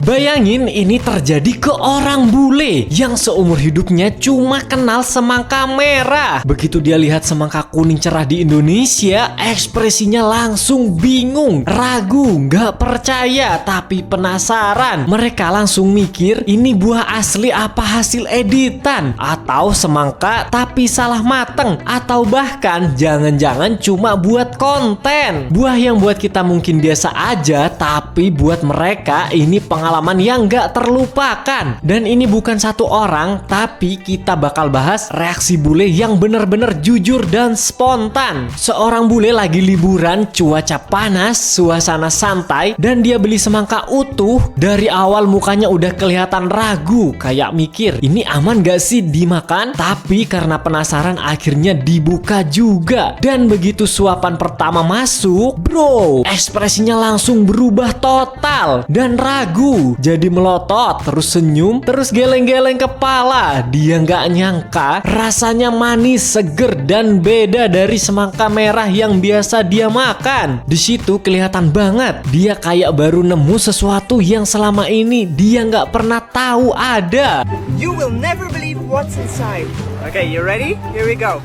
Bayangin ini terjadi ke orang bule yang seumur hidupnya cuma kenal semangka merah. Begitu dia lihat semangka kuning cerah di Indonesia, ekspresinya langsung bingung, ragu, nggak percaya, tapi penasaran. Mereka langsung mikir ini buah asli apa hasil editan, atau semangka tapi salah mateng, atau bahkan jangan-jangan cuma buat konten. Buah yang buat kita mungkin biasa aja, tapi buat mereka ini pengalaman yang gak terlupakan. Dan ini bukan satu orang, tapi kita bakal bahas reaksi bule yang bener-bener jujur dan spontan. Seorang bule lagi liburan, cuaca panas, suasana santai, dan dia beli semangka utuh. Dari awal mukanya udah kelihatan ragu, kayak mikir ini aman gak sih dimakan? Tapi karena penasaran akhirnya dibuka juga. Dan begitu suapan pertama masuk, bro, ekspresinya langsung berubah total dan ragu. Jadi melotot, terus senyum, terus geleng-geleng kepala. Dia nggak nyangka rasanya manis, seger, dan beda dari semangka merah yang biasa dia makan. Di situ kelihatan banget dia kayak baru nemu sesuatu yang selama ini dia nggak pernah tahu ada. You will never believe what's inside. Okay, you ready? Here we go.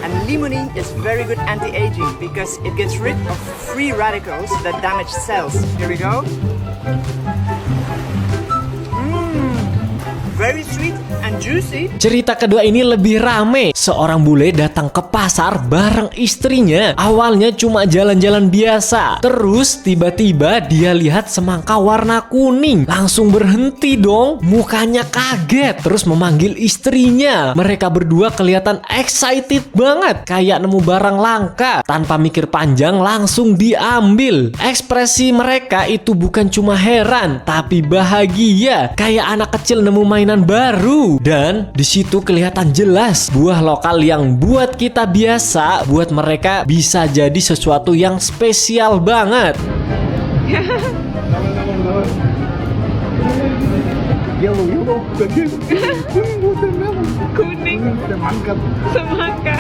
And limonene is very good anti-aging because it gets rid of free radicals that damage cells. Here we go. Very sweet and juicy. Cerita kedua ini lebih rame. Seorang bule datang ke pasar bareng istrinya. Awalnya cuma jalan-jalan biasa. Terus tiba-tiba dia lihat semangka warna kuning. Langsung berhenti dong. Mukanya kaget. Terus memanggil istrinya. Mereka berdua kelihatan excited banget. Kayak nemu barang langka. Tanpa mikir panjang langsung diambil. Ekspresi mereka itu bukan cuma heran, tapi bahagia. Kayak anak kecil nemu mainan baru. Dan di situ kelihatan jelas buah lokal yang buat kita biasa, buat mereka bisa jadi sesuatu yang spesial banget. Kuning semangka.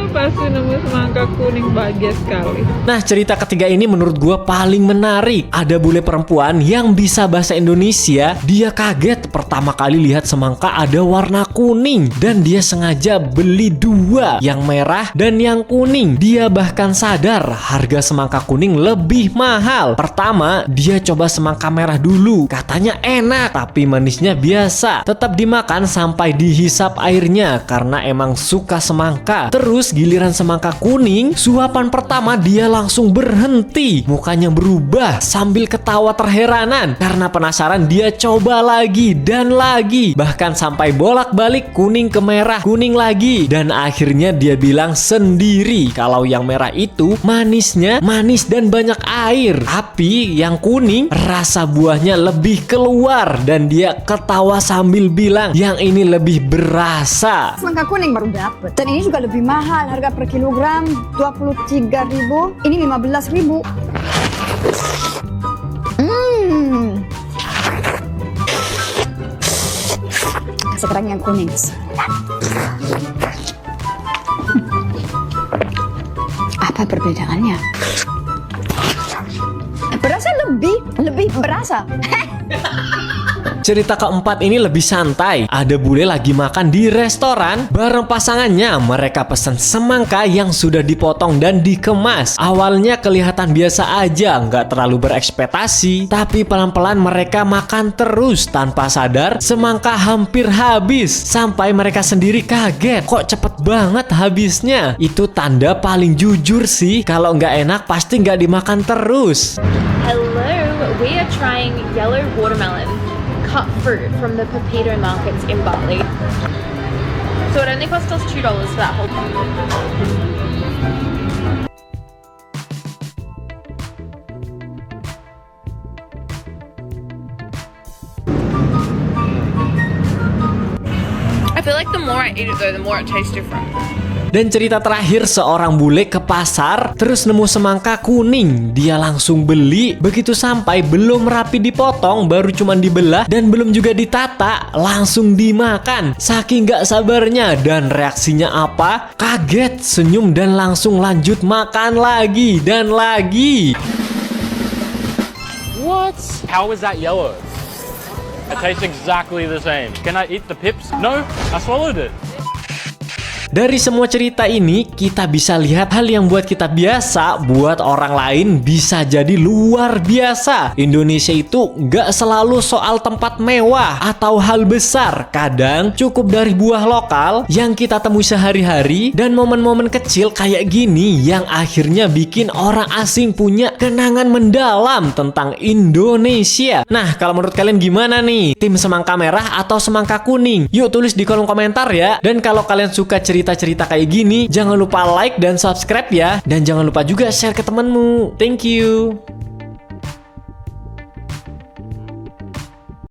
Pasti nemu semangka kuning, bahagia sekali. Nah, cerita ketiga ini menurut gue paling menarik. Ada bule perempuan yang bisa bahasa Indonesia. Dia kaget pertama kali lihat semangka ada warna kuning. Dan dia sengaja beli dua, yang merah dan yang kuning. Dia bahkan sadar harga semangka kuning lebih mahal. Pertama, dia coba semangka merah dulu. Katanya enak, tapi manisnya biasa. Tetap dimakan sampai dihisap airnya karena emang suka semangka. Terus giliran semangka kuning, suapan pertama dia langsung berhenti. Mukanya berubah sambil ketawa terheranan. Karena penasaran dia coba lagi dan lagi. Bahkan sampai bolak-balik kuning ke merah, kuning lagi. Dan akhirnya dia bilang sendiri kalau yang merah itu manisnya manis dan banyak air. Tapi yang kuning rasa buahnya lebih keluar. Dan dia ketawa sambil bilang yang ini lebih berasa. Semangka kuning baru dapet. Dan ini juga lebih mahal. Harga per kilogram 23.000. Ini 15.000. Sekarang yang kuning. Apa perbedaannya? Berasa lebih berasa. Cerita keempat ini lebih santai. Ada bule lagi makan di restoran bareng pasangannya. Mereka pesan semangka yang sudah dipotong dan dikemas. Awalnya kelihatan biasa aja, nggak terlalu berekspektasi. Tapi pelan-pelan mereka makan terus. Tanpa sadar, semangka hampir habis. Sampai mereka sendiri kaget. Kok cepet banget habisnya? Itu tanda paling jujur sih. Kalau nggak enak pasti nggak dimakan terus. Hello, we are trying yellow watermelon cut fruit from the Pepito markets in Bali. So it only cost us $2 for that whole I feel like the more I eat it though, the more it tastes different. Dan cerita terakhir, seorang bule ke pasar terus nemu semangka kuning. Dia langsung beli, begitu sampai belum rapi dipotong, baru cuman dibelah dan belum juga ditata, langsung dimakan. Saking gak sabarnya, dan reaksinya apa? Kaget, senyum, dan langsung lanjut makan lagi dan lagi. What? How is that yellow? It tastes exactly the same. Can I eat the pips? No, I swallowed it. Dari semua cerita ini, kita bisa lihat hal yang buat kita biasa, buat orang lain bisa jadi luar biasa. Indonesia itu nggak selalu soal tempat mewah atau hal besar. Kadang cukup dari buah lokal yang kita temui sehari-hari dan momen-momen kecil kayak gini yang akhirnya bikin orang asing punya kenangan mendalam tentang Indonesia. Nah, kalau menurut kalian gimana nih? Tim semangka merah atau semangka kuning? Yuk tulis di kolom komentar ya. Dan kalau kalian suka cerita-cerita kayak gini, jangan lupa like dan subscribe ya. Dan jangan lupa juga share ke temenmu. Thank you.